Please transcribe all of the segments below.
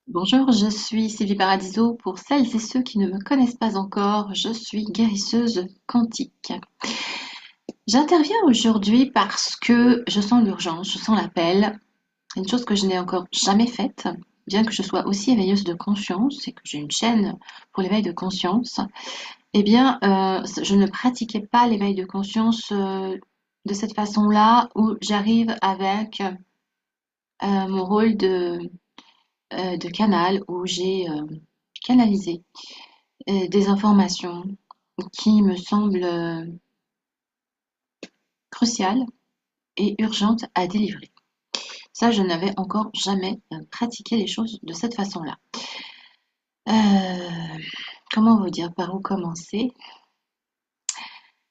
Bonjour, je suis Sylvie Paradiso. Pour celles et ceux qui ne me connaissent pas encore, je suis guérisseuse quantique. J'interviens aujourd'hui parce que je sens l'urgence, je sens l'appel. C'est une chose que je n'ai encore jamais faite, bien que je sois aussi éveilleuse de conscience et que j'ai une chaîne pour l'éveil de conscience. Eh bien, je ne pratiquais pas l'éveil de conscience de cette façon-là, où j'arrive avec mon rôle de canal, où j'ai canalisé des informations qui me semblent cruciales et urgentes à délivrer. Ça, je n'avais encore jamais pratiqué les choses de cette façon-là. Euh, Comment vous dire, par où commencer?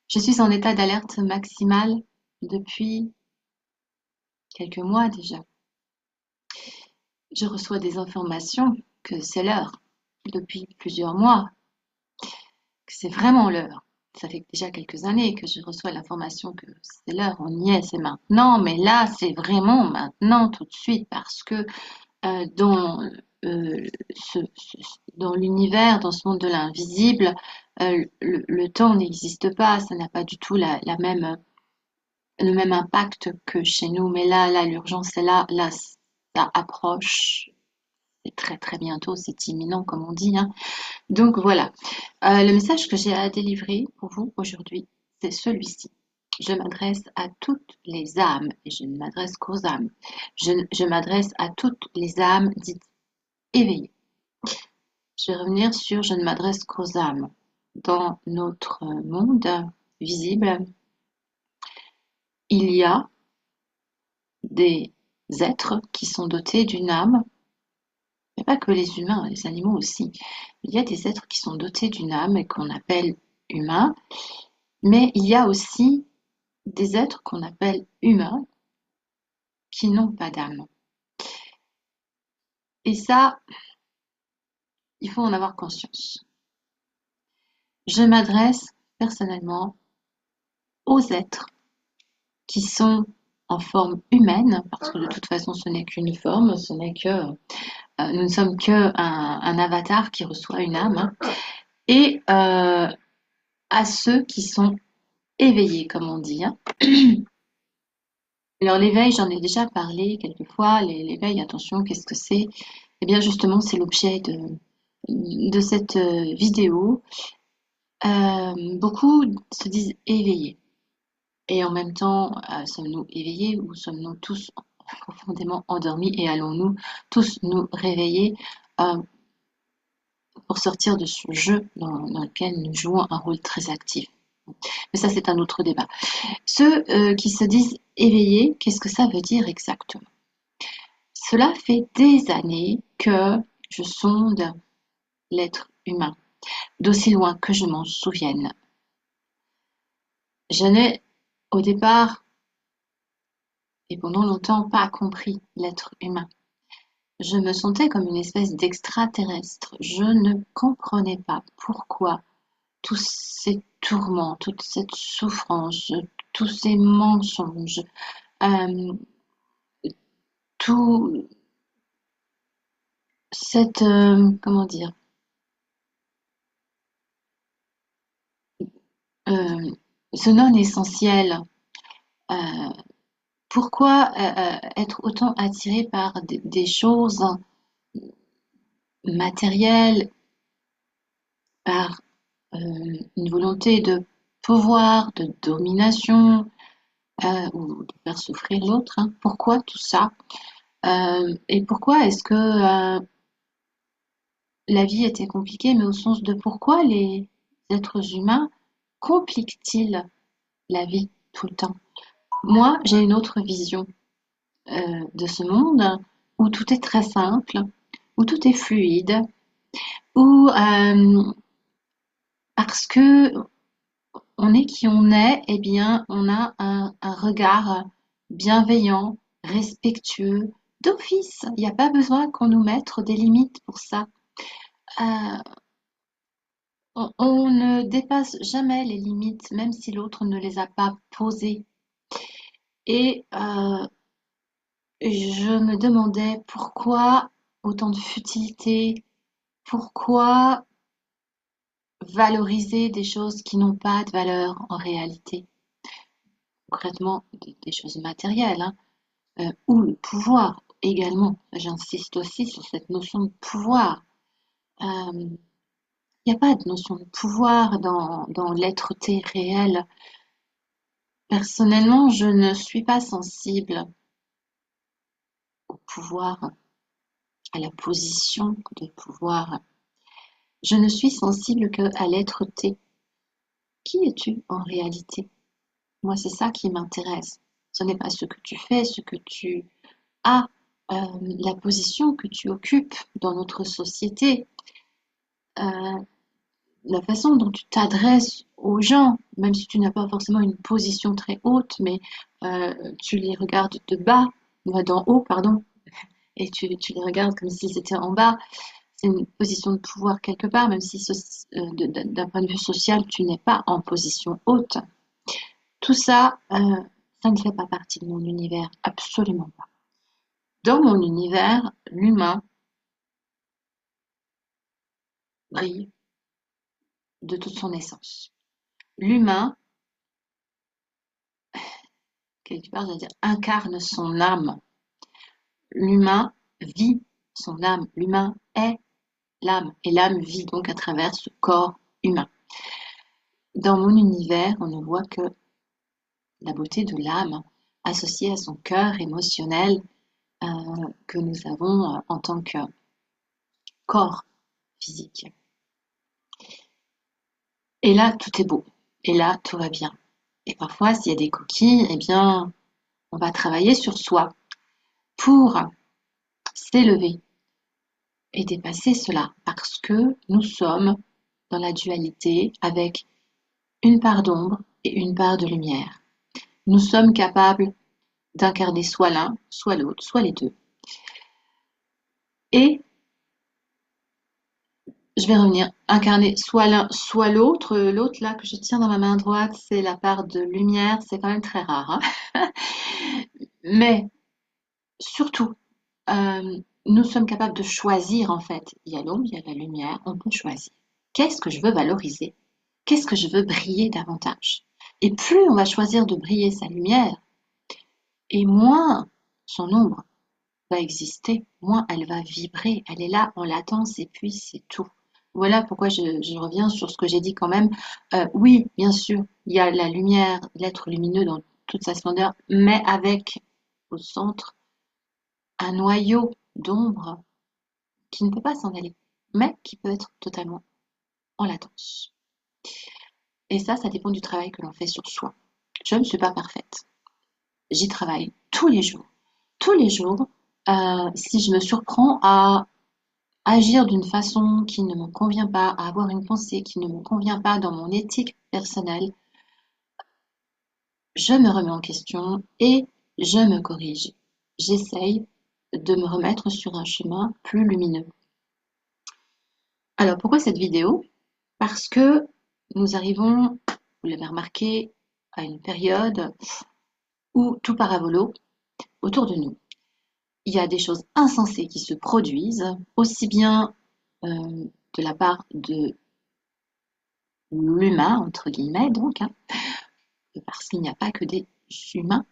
Je suis en état d'alerte maximale depuis quelques mois déjà. Je reçois des informations que c'est l'heure depuis plusieurs mois, que c'est vraiment l'heure. Ça fait déjà quelques années que je reçois l'information que c'est l'heure, on y est, c'est maintenant, mais là, c'est vraiment maintenant, tout de suite, parce que dans, dans l'univers, dans ce monde de l'invisible, le temps n'existe pas, ça n'a pas du tout le même impact que chez nous, mais là, l'urgence est là, ça approche, c'est très très bientôt, c'est imminent, comme on dit, hein. Donc voilà. Le message que j'ai à délivrer pour vous aujourd'hui, c'est celui-ci. Je m'adresse à toutes les âmes et je ne m'adresse qu'aux âmes. Je m'adresse à toutes les âmes dites éveillées. Je vais revenir sur je ne m'adresse qu'aux âmes. Dans notre monde visible, il y a des êtres qui sont dotés d'une âme. Il n'y a pas que les humains, les animaux aussi. Il y a des êtres qui sont dotés d'une âme et qu'on appelle humains. Mais il y a aussi des êtres qu'on appelle humains qui n'ont pas d'âme. Et ça, il faut en avoir conscience. Je m'adresse personnellement aux êtres qui sont en forme humaine, parce que de toute façon ce n'est qu'une forme, ce n'est que nous ne sommes que un avatar qui reçoit une âme, hein, et à ceux qui sont éveillés, comme on dit, hein. Alors l'éveil, j'en ai déjà parlé quelques fois. L'éveil, attention, qu'est-ce que c'est? Eh bien justement, c'est l'objet de cette vidéo. Beaucoup se disent éveillés. Et en même temps, sommes-nous éveillés ou sommes-nous tous profondément endormis et allons-nous tous nous réveiller euh, pour sortir de ce jeu dans lequel nous jouons un rôle très actif? Mais ça, c'est un autre débat. Ceux qui se disent éveillés, qu'est-ce que ça veut dire exactement? Cela fait des années que je sonde l'être humain, d'aussi loin que je m'en souvienne. Je n'ai au départ et pendant longtemps pas compris l'être humain. Je me sentais comme une espèce d'extraterrestre. Je ne comprenais pas pourquoi tous ces tourments, toute cette souffrance, tous ces mensonges, euh, tout cette, comment dire, euh, ce non essentiel. euh, Pourquoi être autant attiré par des choses matérielles, par une volonté de pouvoir, de domination, ou de faire souffrir l'autre, hein? Pourquoi tout ça? Et pourquoi est-ce que la vie était compliquée, mais au sens de pourquoi les êtres humains compliquent-ils la vie tout le temps? Moi, j'ai une autre vision de ce monde où tout est très simple, où tout est fluide, où parce que on est qui on est, eh bien, on a un regard bienveillant, respectueux, d'office. Il n'y a pas besoin qu'on nous mette des limites pour ça. Euh, on ne dépasse jamais les limites, même si l'autre ne les a pas posées. Et je me demandais pourquoi autant de futilité? Pourquoi valoriser des choses qui n'ont pas de valeur en réalité? Concrètement, des choses matérielles, hein, ou le pouvoir également. J'insiste aussi sur cette notion de pouvoir. Il n'y a pas de notion de pouvoir dans l'être-té réel. Personnellement, je ne suis pas sensible au pouvoir, à la position de pouvoir. Je ne suis sensible qu'à l'être-té. Qui es-tu en réalité? Moi, c'est ça qui m'intéresse. Ce n'est pas ce que tu fais, ce que tu as, la position que tu occupes dans notre société, euh, la façon dont tu t'adresses aux gens, même si tu n'as pas forcément une position très haute, mais tu les regardes de bas, d'en haut, pardon, et tu les regardes comme s'ils étaient en bas. C'est une position de pouvoir quelque part, même si d'un point de vue social, tu n'es pas en position haute. Tout ça, ça ne fait pas partie de mon univers, absolument pas. Dans mon univers, l'humain brille de toute son essence. L'humain, quelque part, je veux dire, incarne son âme. L'humain vit son âme. L'humain est l'âme. Et l'âme vit donc à travers ce corps humain. Dans mon univers, on ne voit que la beauté de l'âme associée à son cœur émotionnel euh, que nous avons en tant que corps physique. Et là, tout est beau. Et là, tout va bien. Et parfois, s'il y a des coquilles, eh bien, on va travailler sur soi pour s'élever et dépasser cela parce que nous sommes dans la dualité avec une part d'ombre et une part de lumière. Nous sommes capables d'incarner soit l'un, soit l'autre, soit les deux. Et je vais revenir, incarner soit l'un, soit l'autre. L'autre là que je tiens dans ma main droite, c'est la part de lumière, c'est quand même très rare, hein. Mais surtout, nous sommes capables de choisir en fait. Il y a l'ombre, il y a la lumière, on peut choisir. Qu'est-ce que je veux valoriser? Qu'est-ce que je veux briller davantage? Et plus on va choisir de briller sa lumière, et moins son ombre va exister, moins elle va vibrer. Elle est là en latence et puis c'est tout. Voilà pourquoi je reviens sur ce que j'ai dit quand même. Oui, bien sûr, il y a la lumière, l'être lumineux dans toute sa splendeur, mais avec au centre un noyau d'ombre qui ne peut pas s'en aller, mais qui peut être totalement en latence. Et ça dépend du travail que l'on fait sur soi. Je ne suis pas parfaite. J'y travaille tous les jours. Tous les jours, si je me surprends à agir d'une façon qui ne me convient pas, à avoir une pensée qui ne me convient pas dans mon éthique personnelle, je me remets en question et je me corrige. J'essaye de me remettre sur un chemin plus lumineux. Alors pourquoi cette vidéo? Parce que nous arrivons, vous l'avez remarqué, à une période où tout part à volo autour de nous. Il y a des choses insensées qui se produisent, aussi bien de la part de l'humain, entre guillemets, donc, hein, parce qu'il n'y a pas que des humains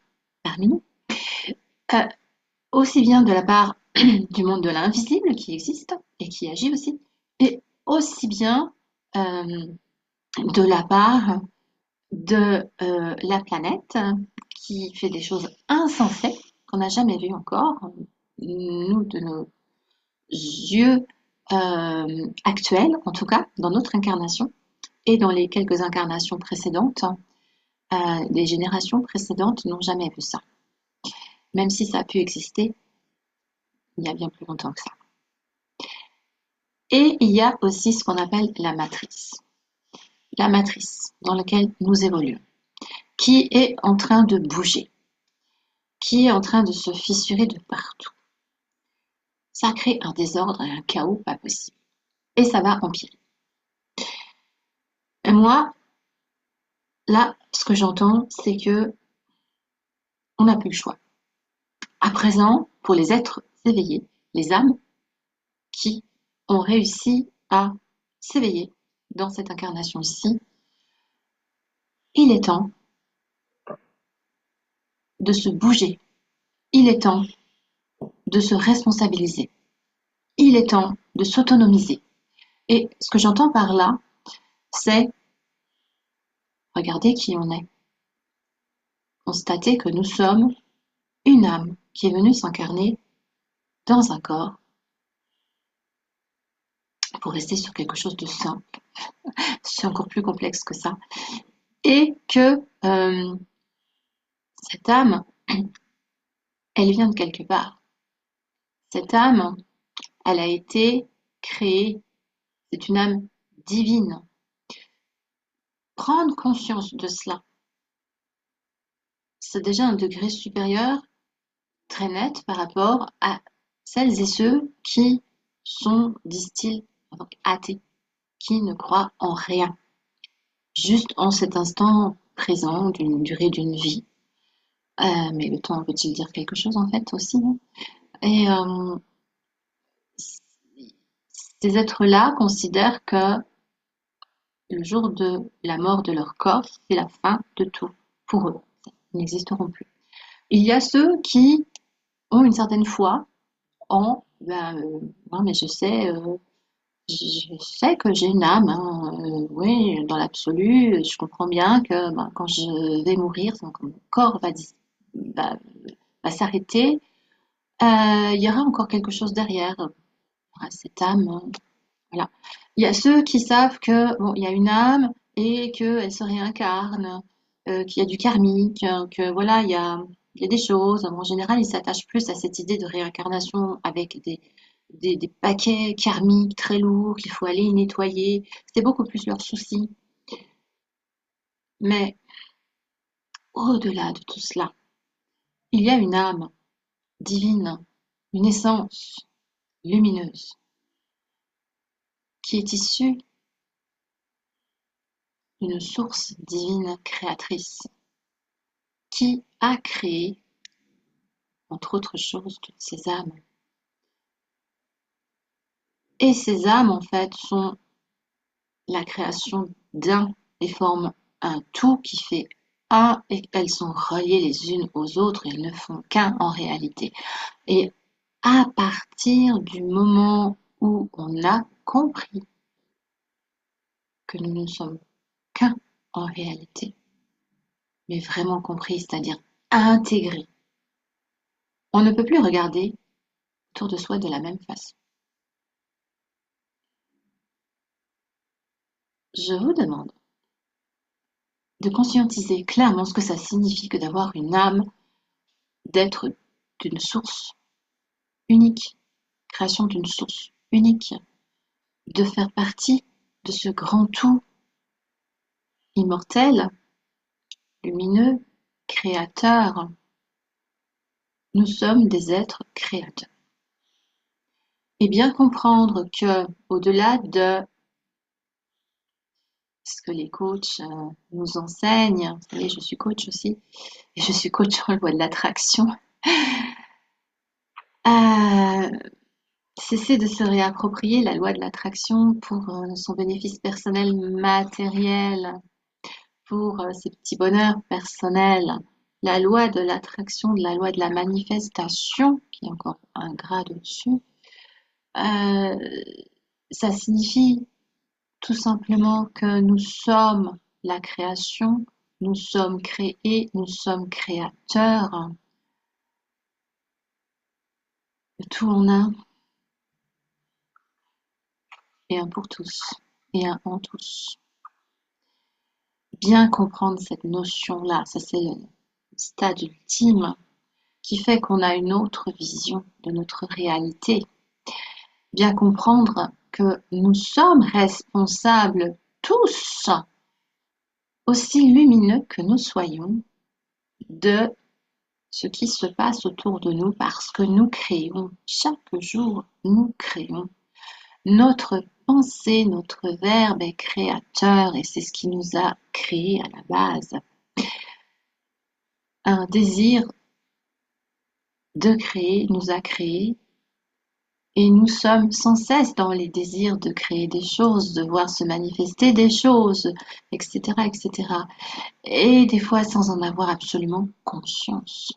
parmi nous, euh, aussi bien de la part du monde de l'invisible qui existe et qui agit aussi, et aussi bien de la part de la planète qui fait des choses insensées qu'on n'a jamais vues encore, nous, de nos yeux actuels, en tout cas, dans notre incarnation et dans les quelques incarnations précédentes, les générations précédentes n'ont jamais vu ça. Même si ça a pu exister il y a bien plus longtemps que ça. Et il y a aussi ce qu'on appelle la matrice. La matrice dans laquelle nous évoluons, qui est en train de bouger, qui est en train de se fissurer de partout. Ça crée un désordre et un chaos pas possible. Et ça va empirer. Et moi, là, ce que j'entends, c'est que on n'a plus le choix. À présent, pour les êtres éveillés, les âmes, qui ont réussi à s'éveiller dans cette incarnation-ci. Il est temps de se bouger. Il est temps de se responsabiliser. Il est temps de s'autonomiser. Et ce que j'entends par là, c'est regarder qui on est. Constater que nous sommes une âme qui est venue s'incarner dans un corps pour rester sur quelque chose de simple. C'est encore plus complexe que ça. Et que cette âme, elle vient de quelque part. Cette âme, elle a été créée. C'est une âme divine. Prendre conscience de cela, c'est déjà un degré supérieur, très net par rapport à celles et ceux qui sont, disent-ils, athées, qui ne croient en rien, juste en cet instant présent d'une durée d'une vie. Mais le temps veut-il dire quelque chose en fait aussi, hein. Et ces êtres-là considèrent que le jour de la mort de leur corps, c'est la fin de tout pour eux. Ils n'existeront plus. Il y a ceux qui ont une certaine foi en non mais je sais que j'ai une âme, hein, oui, dans l'absolu, je comprends bien que quand je vais mourir, quand mon corps va, va s'arrêter, il y aura encore quelque chose derrière. Voilà, cette âme, voilà. Il y a ceux qui savent que bon, il y a une âme et qu'elle se réincarne, qu'il y a du karmique, que voilà, il y a des choses. En général, ils s'attachent plus à cette idée de réincarnation avec des paquets karmiques très lourds qu'il faut aller nettoyer. C'est beaucoup plus leur souci. Mais au-delà de tout cela, il y a une âme divine, une essence lumineuse qui est issue d'une source divine créatrice qui a créé, entre autres choses, toutes ces âmes. Et ces âmes, en fait, sont la création d'un et forment un tout qui fait un, et elles sont reliées les unes aux autres, elles ne font qu'un en réalité. Et à partir du moment où on a compris que nous ne sommes qu'un en réalité, mais vraiment compris, c'est-à-dire intégré, on ne peut plus regarder autour de soi de la même façon. Je vous demande de conscientiser clairement ce que ça signifie que d'avoir une âme, d'être d'une source unique, création d'une source unique, de faire partie de ce grand tout immortel, lumineux, créateur. Nous sommes des êtres créateurs. Et bien comprendre que, au-delà de ce que les coachs nous enseignent, vous savez, je suis coach aussi, et je suis coach en loi de l'attraction, euh, cesser de se réapproprier la loi de l'attraction pour son bénéfice personnel matériel, pour ses petits bonheurs personnels. La loi de l'attraction, la loi de la manifestation, qui est encore un grade au-dessus, euh, ça signifie tout simplement que nous sommes la création, nous sommes créés, nous sommes créateurs de tout en un et un pour tous et un en tous. Bien comprendre cette notion-là, ça c'est le stade ultime qui fait qu'on a une autre vision de notre réalité. Bien comprendre que nous sommes responsables tous, aussi lumineux que nous soyons, de ce qui se passe autour de nous parce que nous créons, chaque jour, nous créons. Notre pensée, notre verbe est créateur et c'est ce qui nous a créés à la base. Un désir de créer nous a créés Et nous sommes sans cesse dans les désirs de créer des choses, de voir se manifester des choses, etc., etc. Et des fois sans en avoir absolument conscience.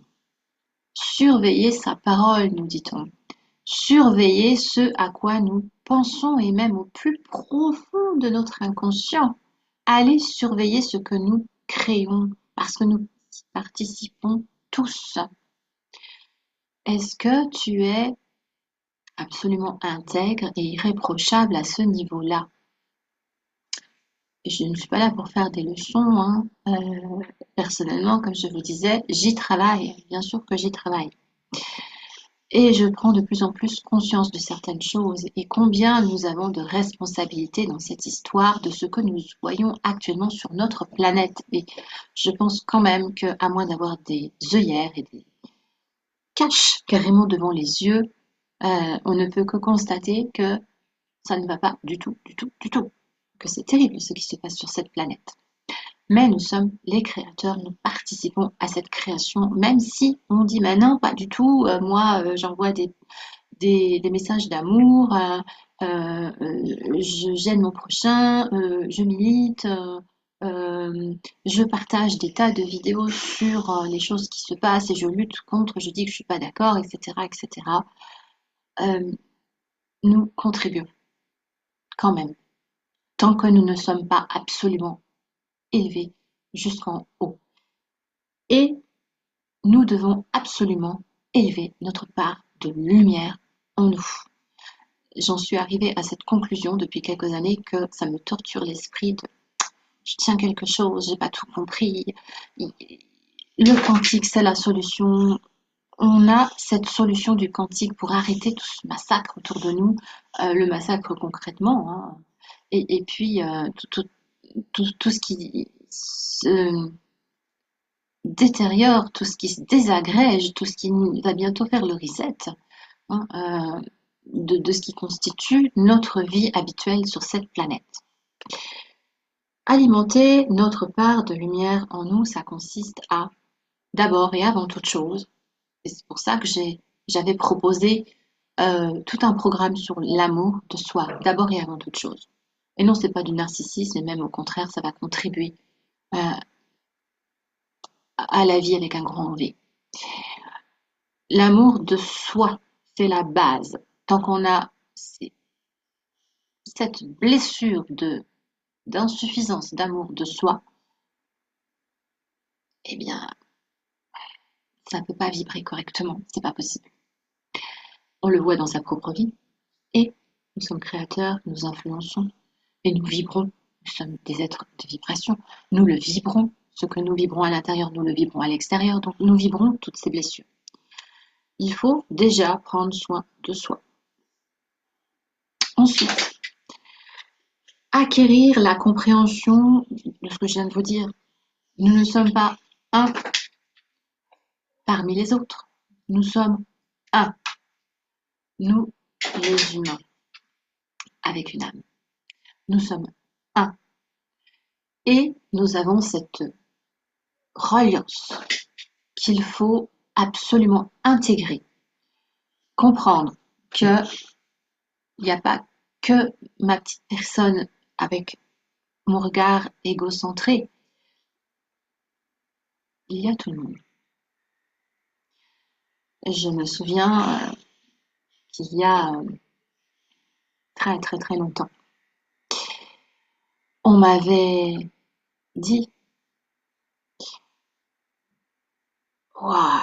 Surveiller sa parole, nous dit-on. Surveiller ce à quoi nous pensons et même au plus profond de notre inconscient. Aller surveiller ce que nous créons parce que nous participons tous. Est-ce que tu es absolument intègre et irréprochable à ce niveau-là? Je ne suis pas là pour faire des leçons, hein. Personnellement, comme je vous disais, j'y travaille. Bien sûr que j'y travaille. Et je prends de plus en plus conscience de certaines choses et combien nous avons de responsabilités dans cette histoire de ce que nous voyons actuellement sur notre planète. Et je pense quand même qu'à moins d'avoir des œillères et des caches carrément devant les yeux, on ne peut que constater que ça ne va pas du tout, du tout, du tout. Que c'est terrible ce qui se passe sur cette planète. Mais nous sommes les créateurs, nous participons à cette création, même si on dit mais non, pas du tout, moi j'envoie des messages d'amour, je gêne mon prochain, je milite, je partage des tas de vidéos sur les choses qui se passent et je lutte contre, je dis que je suis pas d'accord, etc., etc. Euh, nous contribuons quand même, tant que nous ne sommes pas absolument élevés jusqu'en haut. Et nous devons absolument élever notre part de lumière en nous. J'en suis arrivée à cette conclusion depuis quelques années que ça me torture l'esprit de je tiens quelque chose, j'ai pas tout compris. Le quantique, c'est la solution. On a cette solution du quantique pour arrêter tout ce massacre autour de nous, le massacre concrètement, hein. Et puis tout ce qui se détériore, tout ce qui se désagrège, tout ce qui va bientôt faire le reset, hein, de ce qui constitue notre vie habituelle sur cette planète. Alimenter notre part de lumière en nous, ça consiste à, d'abord et avant toute chose, et c'est pour ça que j'avais proposé tout un programme sur l'amour de soi, d'abord et avant toute chose. Et non, c'est pas du narcissisme, mais même au contraire, ça va contribuer euh, à la vie avec un grand V. L'amour de soi, c'est la base. Tant qu'on a cette blessure d'insuffisance d'amour de soi, eh bien, ça ne peut pas vibrer correctement, c'est pas possible. On le voit dans sa propre vie, et nous sommes créateurs, nous influençons, et nous vibrons. Nous sommes des êtres de vibration. Nous le vibrons. Ce que nous vibrons à l'intérieur, nous le vibrons à l'extérieur. Donc nous vibrons toutes ces blessures. Il faut déjà prendre soin de soi. Ensuite, acquérir la compréhension de ce que je viens de vous dire. Nous ne sommes pas un parmi les autres. Nous sommes un. Nous, les humains, avec une âme. Nous sommes un. Et nous avons cette reliance qu'il faut absolument intégrer. Comprendre qu'il n'y a pas que ma petite personne avec mon regard égocentré, il y a tout le monde. Je me souviens qu'il y a très très très longtemps, on m'avait dit waouh,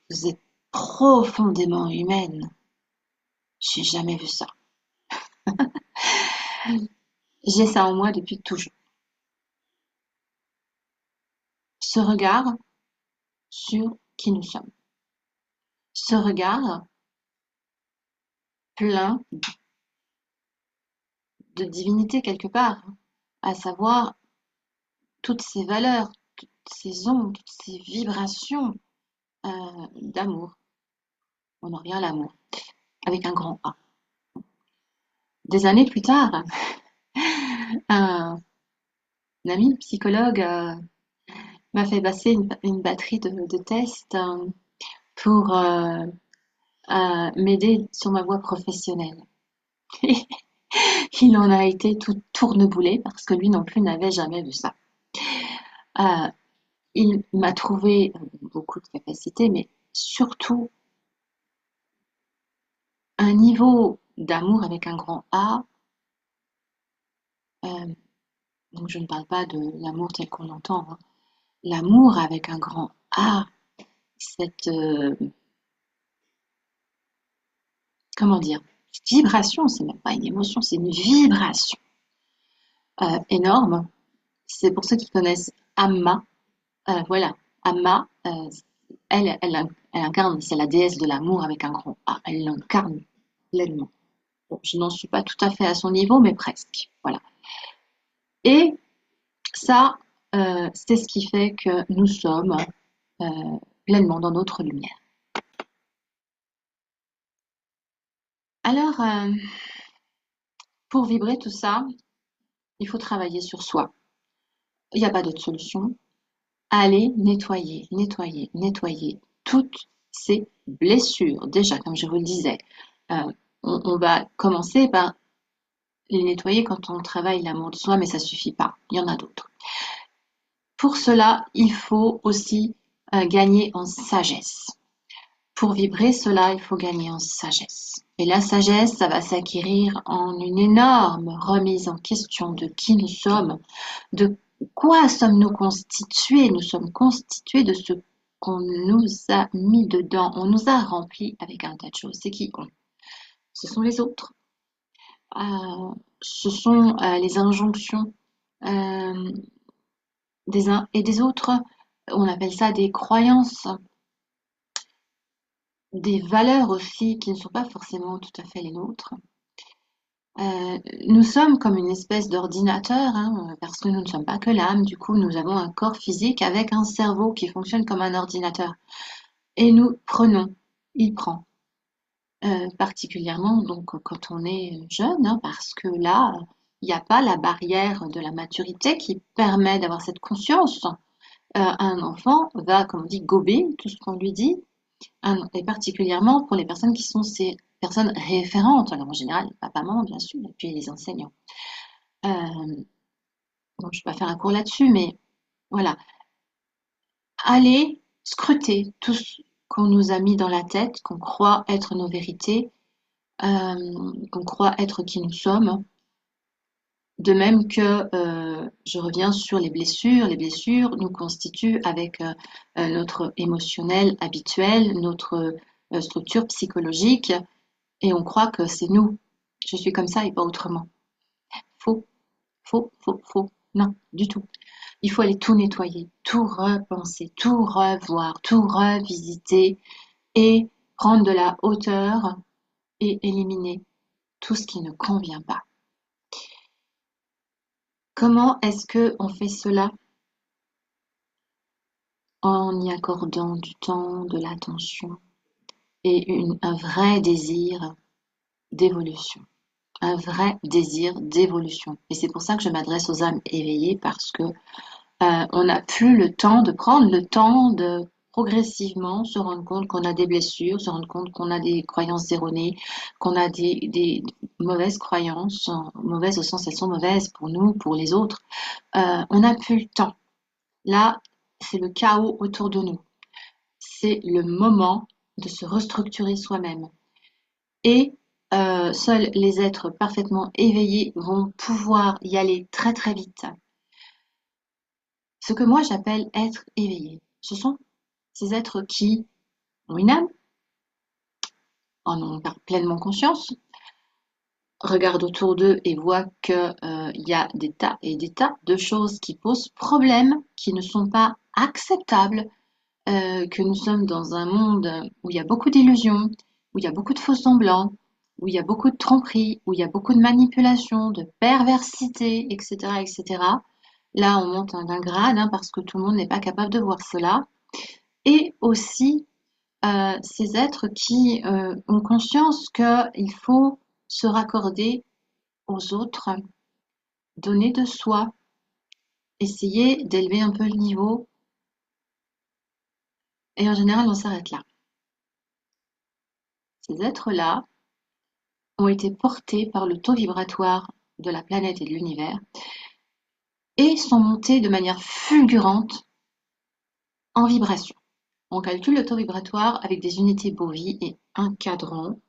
vous êtes profondément humaine. J'ai jamais vu ça. J'ai ça en moi depuis toujours. Ce regard sur qui nous sommes. Ce regard plein de divinité quelque part, à savoir toutes ces valeurs, toutes ces ondes, toutes ces vibrations d'amour. On en revient à l'amour, avec un grand A. Des années plus tard, un ami psychologue m'a fait passer une batterie de tests pour m'aider sur ma voie professionnelle. Il en a été tout tourneboulé parce que lui non plus n'avait jamais vu ça. Euh, il m'a trouvé beaucoup de capacités, mais surtout un niveau d'amour avec un grand A. euh, donc je ne parle pas de l'amour tel qu'on l'entend, hein. L'amour avec un grand A, cette, comment dire, vibration, c'est même pas une émotion, c'est une vibration énorme. C'est pour ceux qui connaissent Amma. Voilà, Amma, elle incarne, c'est la déesse de l'amour avec un grand A. Elle l'incarne pleinement. Bon, je n'en suis pas tout à fait à son niveau, mais presque. Voilà. Et ça, c'est ce qui fait que nous sommes euh, pleinement dans notre lumière. Alors, pour vibrer tout ça, il faut travailler sur soi. Il n'y a pas d'autre solution. Aller nettoyer, nettoyer, nettoyer toutes ces blessures. Déjà, comme je vous le disais, euh, on va commencer par les nettoyer quand on travaille l'amour de soi, mais ça suffit pas. Il y en a d'autres. Pour cela, il faut aussi gagner en sagesse. Pour vibrer cela, il faut gagner en sagesse. Et la sagesse, ça va s'acquérir en une énorme remise en question de qui nous sommes, de quoi sommes-nous constitués. Nous sommes constitués de ce qu'on nous a mis dedans. On nous a remplis avec un tas de choses. C'est qui on? Ce sont les autres. Ce sont les injonctions euh, des uns et des autres. On appelle ça des croyances, des valeurs aussi qui ne sont pas forcément tout à fait les nôtres. Nous sommes comme une espèce d'ordinateur, hein, parce que nous ne sommes pas que l'âme. Du coup, nous avons un corps physique avec un cerveau qui fonctionne comme un ordinateur. Et nous prenons, il prend. Particulièrement donc quand on est jeune, hein, parce que là, il n'y a pas la barrière de la maturité qui permet d'avoir cette conscience. Un enfant va, comme on dit, gober tout ce qu'on lui dit, et particulièrement pour les personnes qui sont ces personnes référentes. Alors en général, papa, maman, bien sûr, et puis les enseignants. Euh, bon, je ne vais pas faire un cours là-dessus, mais voilà. Aller scruter tout ce qu'on nous a mis dans la tête, qu'on croit être nos vérités, qu'on croit être qui nous sommes. De même que je reviens sur les blessures nous constituent avec notre émotionnel habituel, notre structure psychologique, et on croit que c'est nous. Je suis comme ça et pas autrement. Faux, faux, faux, faux. Non, du tout. Il faut aller tout nettoyer, tout repenser, tout revoir, tout revisiter et prendre de la hauteur et éliminer tout ce qui ne convient pas. Comment est-ce que on fait cela? En y accordant du temps, de l'attention et un vrai désir d'évolution. Un vrai désir d'évolution. Et c'est pour ça que je m'adresse aux âmes éveillées parce que on n'a plus le temps de prendre le temps de progressivement se rendre compte qu'on a des blessures, se rendre compte qu'on a des croyances erronées, qu'on a des mauvaises croyances, mauvaises au sens elles sont mauvaises pour nous, pour les autres. On n'a plus le temps. Là, c'est le chaos autour de nous. C'est le moment de se restructurer soi-même. Et seuls les êtres parfaitement éveillés vont pouvoir y aller très très vite. Ce que moi j'appelle être éveillé, ce sont ces êtres qui ont une âme, en ont pleinement conscience, regardent autour d'eux et voient qu'il y a des tas et des tas de choses qui posent problème, qui ne sont pas acceptables, que nous sommes dans un monde où il y a beaucoup d'illusions, où il y a beaucoup de faux semblants, où il y a beaucoup de tromperies, où il y a beaucoup de manipulation, de perversité, etc., etc. Là, on monte d'un grade hein, parce que tout le monde n'est pas capable de voir cela. Et aussi ces êtres qui ont conscience qu'il faut se raccorder aux autres, donner de soi, essayer d'élever un peu le niveau. Et en général, on s'arrête là. Ces êtres-là ont été portés par le taux vibratoire de la planète et de l'univers et sont montés de manière fulgurante en vibration. On calcule le taux vibratoire avec des unités Bovis et un cadran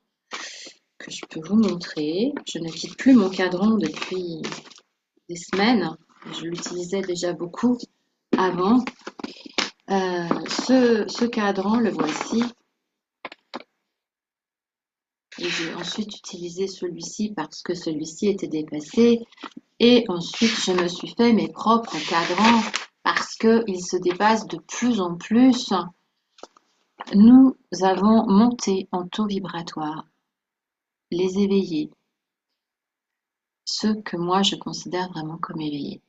que je peux vous montrer. Je ne quitte plus mon cadran depuis des semaines. Je l'utilisais déjà beaucoup avant. Ce cadran, le voici. Et j'ai ensuite utilisé celui-ci parce que celui-ci était dépassé. Et ensuite, je me suis fait mes propres cadrans parce qu'ils se dépassent de plus en plus. Nous avons monté en taux vibratoire les éveillés, ceux que moi je considère vraiment comme éveillés,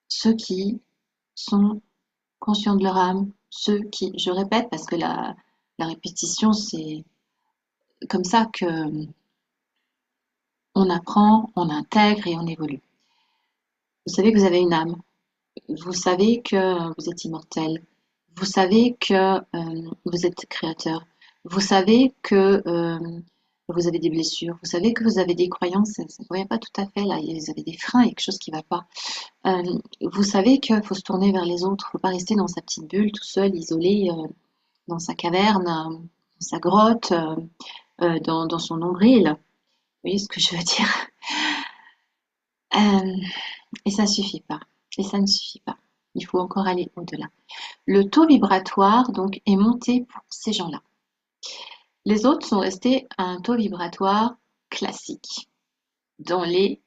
ceux qui sont conscients de leur âme, ceux qui, je répète parce que la répétition c'est comme ça que on apprend, on intègre et on évolue. Vous savez que vous avez une âme, vous savez que vous êtes immortel, vous savez que vous êtes créateur, vous savez que vous avez des blessures, vous savez que vous avez des croyances, ça ne convient pas tout à fait là, vous avez des freins, il y a quelque chose qui ne va pas. Vous savez qu'il faut se tourner vers les autres, il ne faut pas rester dans sa petite bulle, tout seul, isolé, dans sa caverne, dans sa grotte, dans son nombril. Vous voyez ce que je veux dire? Euh, et ça suffit pas. Et ça ne suffit pas. Il faut encore aller au-delà. Le taux vibratoire, donc, est monté pour ces gens-là. Les autres sont restés à un taux vibratoire classique, dans les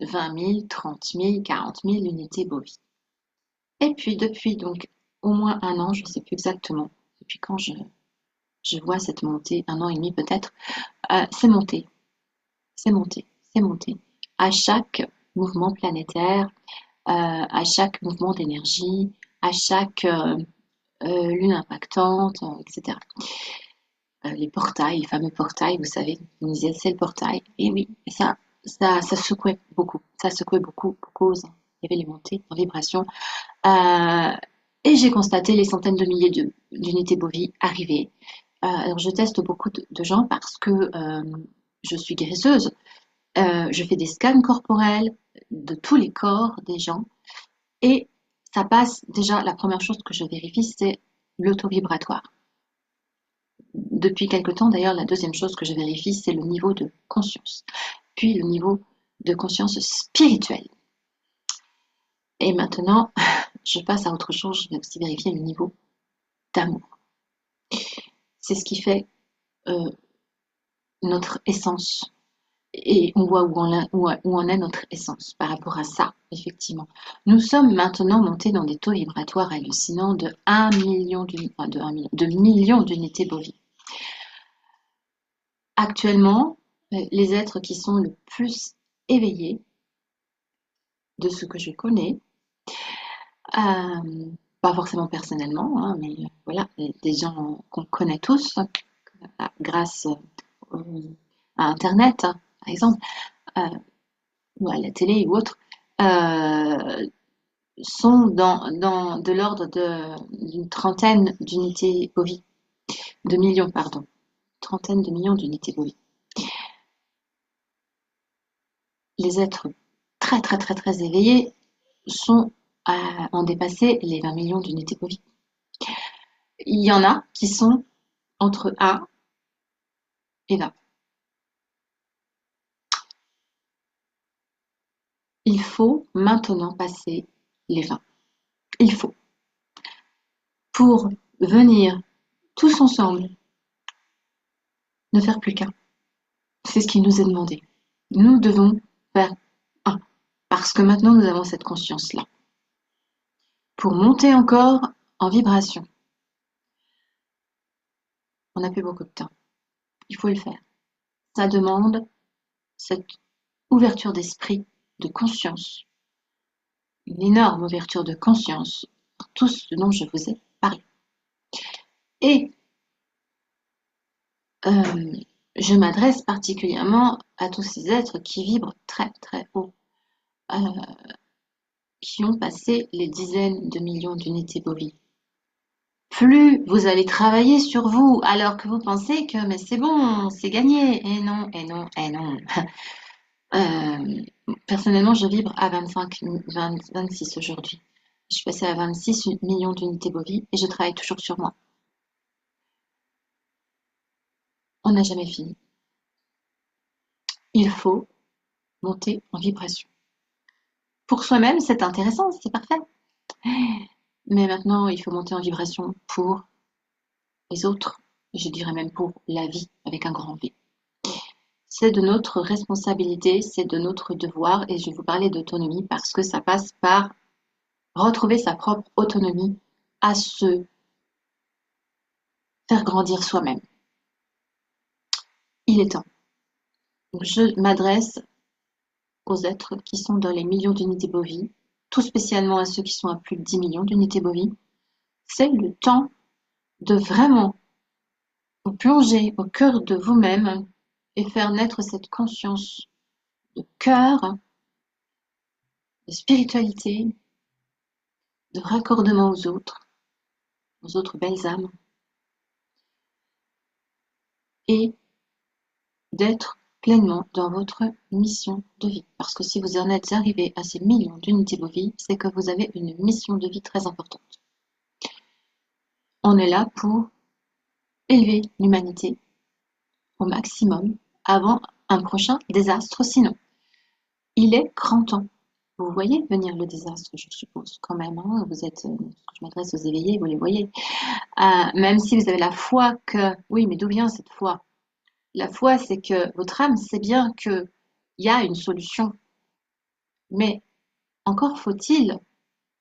20 000, 30 000, 40 000 unités Bovis. Et puis, depuis donc au moins un an, je ne sais plus exactement, depuis quand je vois cette montée, un an et demi peut-être, c'est monté, c'est monté, c'est monté. À chaque mouvement planétaire, à chaque mouvement d'énergie, à chaque lune impactante, etc. Les portails, les fameux portails, vous savez, vous me disiez c'est le portail. Et oui, ça secouait beaucoup, ça secouait beaucoup, beaucoup. Il y avait les montées en vibration. Euh, et j'ai constaté les centaines de milliers d'unités Bovis arriver. Alors je teste beaucoup de gens parce que je suis guérisseuse. Je fais des scans corporels de tous les corps des gens et ça passe déjà, la première chose que je vérifie, c'est l'auto-vibratoire. Depuis quelque temps, d'ailleurs, la deuxième chose que je vérifie, c'est le niveau de conscience, puis le niveau de conscience spirituelle. Et maintenant, je passe à autre chose, je vais aussi vérifier le niveau d'amour. C'est ce qui fait notre essence. Et on voit où en est notre essence par rapport à ça, effectivement. Nous sommes maintenant montés dans des taux vibratoires hallucinants de 1 million de millions d'unités Bovis. Actuellement, les êtres qui sont le plus éveillés de ce que je connais, pas forcément personnellement, hein, mais voilà, des gens qu'on connaît tous grâce à Internet, par exemple, ou à la télé ou autre, sont de l'ordre d'une trentaine d'unités Bovis, de millions, pardon, trentaine de millions d'unités Bovis. Les êtres très très très très éveillés ont dépassé les 20 millions d'unités Bovis. Il y en a qui sont entre 1 et 20. Il faut maintenant passer les 20. Il faut. Pour venir tous ensemble, ne faire plus qu'un. C'est ce qui nous est demandé. Nous devons faire un. Parce que maintenant nous avons cette conscience-là. Pour monter encore en vibration, on n'a plus beaucoup de temps. Il faut le faire. Ça demande cette ouverture d'esprit, de conscience. Une énorme ouverture de conscience pour tout ce dont je vous ai parlé. Et je m'adresse particulièrement à tous ces êtres qui vibrent très très haut, qui ont passé les dizaines de millions d'unités Bovis. plus vous allez travailler sur vous alors que vous pensez que mais c'est bon, c'est gagné. Et non, et non, et non. Personnellement, je vibre à 25, 20, 26 aujourd'hui. Je suis passée à 26 millions d'unités bovies et je travaille toujours sur moi. On n'a jamais fini. Il faut monter en vibration. Pour soi-même, c'est intéressant, c'est parfait. Mais maintenant, il faut monter en vibration pour les autres. Je dirais même pour la vie avec un grand V. C'est de notre responsabilité, c'est de notre devoir et je vais vous parler d'autonomie parce que ça passe par retrouver sa propre autonomie à se faire grandir soi-même. Il est temps. Donc, je m'adresse aux êtres qui sont dans les millions d'unités bovies, tout spécialement à ceux qui sont à plus de 10 millions d'unités bovies. C'est le temps de vraiment vous plonger au cœur de vous-même et faire naître cette conscience de cœur, de spiritualité, de raccordement aux autres belles âmes, et d'être pleinement dans votre mission de vie. Parce que si vous en êtes arrivé à ces millions d'unités bovies, c'est que vous avez une mission de vie très importante. On est là pour élever l'humanité au maximum avant un prochain désastre sinon. Il est grand temps. Vous voyez venir le désastre, je suppose, quand même. Hein, vous êtes, je m'adresse aux éveillés, vous les voyez. Même si vous avez la foi que, oui, mais d'où vient cette foi? La foi, c'est que votre âme sait bien qu'il y a une solution. Mais encore faut-il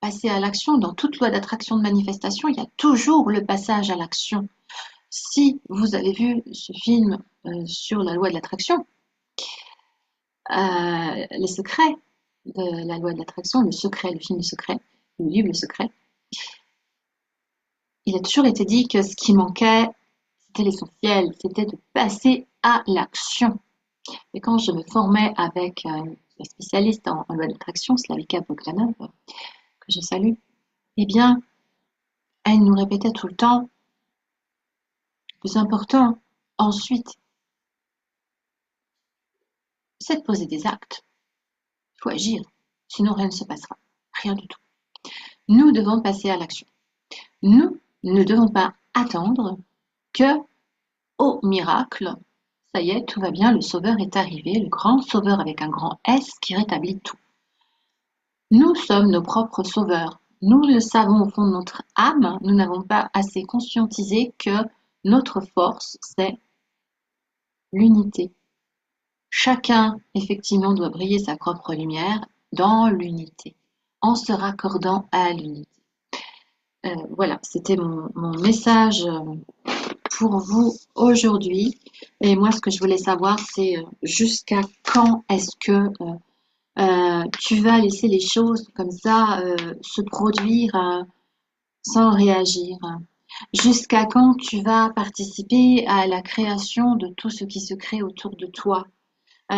passer à l'action. Dans toute loi d'attraction de manifestation, il y a toujours le passage à l'action. Si vous avez vu ce film sur la loi de l'attraction, les secrets de la loi de l'attraction, le secret, le film Le Secret, le livre Le Secret, il a toujours été dit que ce qui manquait, c'était l'essentiel, c'était de passer à l'action. Et quand je me formais avec la spécialiste en loi d'attraction, Slavika Bogdanov, que je salue, eh bien, elle nous répétait tout le temps, le plus important, ensuite, c'est de poser des actes. Il faut agir, sinon rien ne se passera. Rien du tout. Nous devons passer à l'action. Nous ne devons pas attendre que, au miracle, ça y est, tout va bien, le Sauveur est arrivé, le grand Sauveur avec un grand S qui rétablit tout. Nous sommes nos propres sauveurs. Nous le savons au fond de notre âme, nous n'avons pas assez conscientisé que notre force, c'est l'unité. Chacun, effectivement, doit briller sa propre lumière dans l'unité, en se raccordant à l'unité. Voilà, c'était mon message pour vous aujourd'hui. Et moi, ce que je voulais savoir, c'est jusqu'à quand est-ce que tu vas laisser les choses comme ça se produire sans réagir? Jusqu'à quand tu vas participer à la création de tout ce qui se crée autour de toi?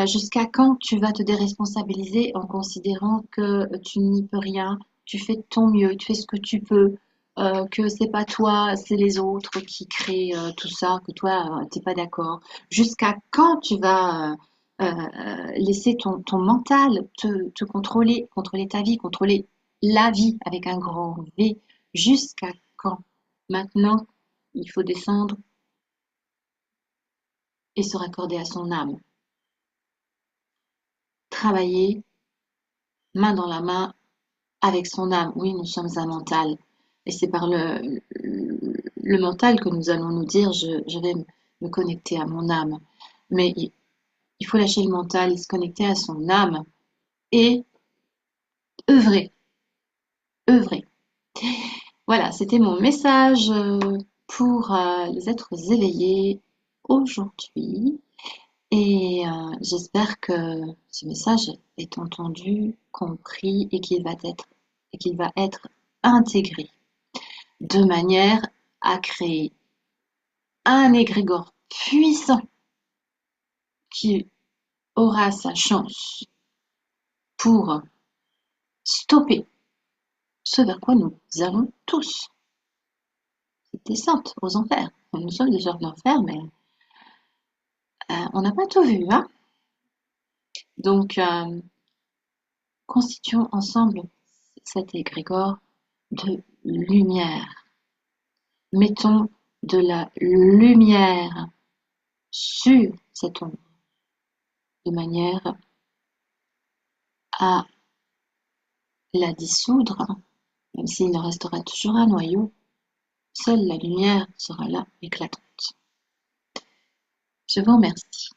Jusqu'à quand tu vas te déresponsabiliser en considérant que tu n'y peux rien, tu fais de ton mieux, tu fais ce que tu peux, que c'est pas toi, c'est les autres qui créent tout ça, que toi, t'es pas d'accord. Jusqu'à quand tu vas laisser ton mental te contrôler, contrôler ta vie, contrôler la vie avec un grand V? Jusqu'à quand? Maintenant, il faut descendre et se raccorder à son âme. Travailler main dans la main avec son âme. Oui, nous sommes un mental. Et c'est par le mental que nous allons nous dire je vais me connecter à mon âme. Mais il faut lâcher le mental et se connecter à son âme et œuvrer. Œuvrer. Voilà, c'était mon message pour les êtres éveillés aujourd'hui. Et j'espère que ce message est entendu, compris et qu'il va être intégré de manière à créer un égrégore puissant qui aura sa chance pour stopper ce vers quoi nous allons tous. descente aux enfers. Nous sommes déjà en enfer, mais on n'a pas tout vu, hein? Donc, constituons ensemble cet égrégore de lumière. Mettons de la lumière sur cette ombre, de manière à la dissoudre, même s'il en restera toujours un noyau, seule la lumière sera là éclatante. Je vous remercie.